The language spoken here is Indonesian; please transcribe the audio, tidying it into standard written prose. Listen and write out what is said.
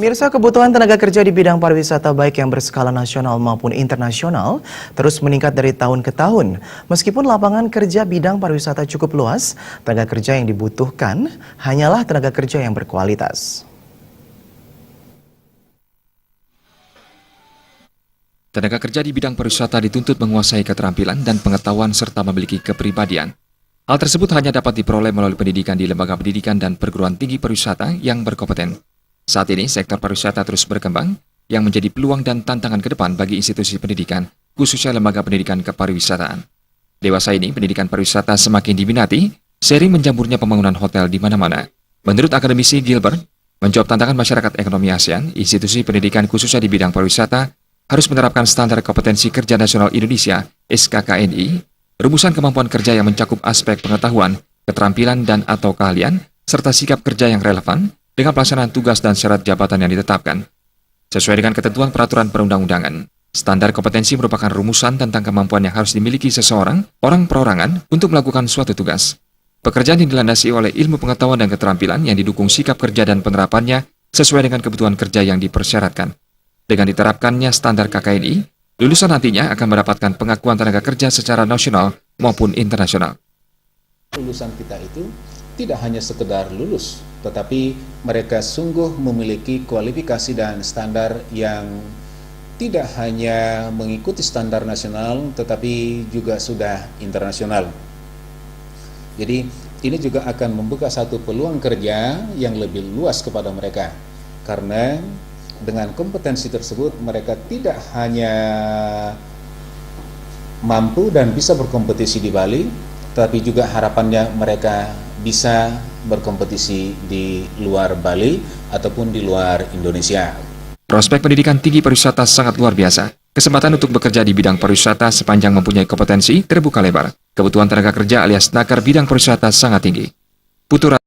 Pemirsa, kebutuhan tenaga kerja di bidang pariwisata baik yang berskala nasional maupun internasional terus meningkat dari tahun ke tahun. Meskipun lapangan kerja bidang pariwisata cukup luas, tenaga kerja yang dibutuhkan hanyalah tenaga kerja yang berkualitas. Tenaga kerja di bidang pariwisata dituntut menguasai keterampilan dan pengetahuan serta memiliki kepribadian. Hal tersebut hanya dapat diperoleh melalui pendidikan di lembaga pendidikan dan perguruan tinggi pariwisata yang berkompeten. Saat ini, sektor pariwisata terus berkembang, yang menjadi peluang dan tantangan ke depan bagi institusi pendidikan, khususnya lembaga pendidikan kepariwisataan. Dewasa ini, pendidikan pariwisata semakin diminati, seiring menjamurnya pembangunan hotel di mana-mana. Menurut akademisi Gilbert, menjawab tantangan masyarakat ekonomi ASEAN, institusi pendidikan khususnya di bidang pariwisata harus menerapkan standar kompetensi kerja nasional Indonesia, SKKNI, rumusan kemampuan kerja yang mencakup aspek pengetahuan, keterampilan dan atau keahlian, serta sikap kerja yang relevan, dengan pelaksanaan tugas dan syarat jabatan yang ditetapkan. Sesuai dengan ketentuan peraturan perundang-undangan, standar kompetensi merupakan rumusan tentang kemampuan yang harus dimiliki seseorang, orang perorangan, untuk melakukan suatu tugas. Pekerjaan yang dilandasi oleh ilmu pengetahuan dan keterampilan yang didukung sikap kerja dan penerapannya sesuai dengan kebutuhan kerja yang dipersyaratkan. Dengan diterapkannya standar KKNI, lulusan nantinya akan mendapatkan pengakuan tenaga kerja secara nasional maupun internasional. Lulusan kita itu tidak hanya sekedar lulus, tetapi mereka sungguh memiliki kualifikasi dan standar yang tidak hanya mengikuti standar nasional, tetapi juga sudah internasional. Jadi ini juga akan membuka satu peluang kerja yang lebih luas kepada mereka, karena dengan kompetensi tersebut mereka tidak hanya mampu dan bisa berkompetisi di Bali, tapi juga harapannya mereka bisa berkompetisi di luar Bali ataupun di luar Indonesia. Prospek pendidikan tinggi pariwisata sangat luar biasa. Kesempatan untuk bekerja di bidang pariwisata sepanjang mempunyai kompetensi terbuka lebar. Kebutuhan tenaga kerja alias nakar bidang pariwisata sangat tinggi. Putu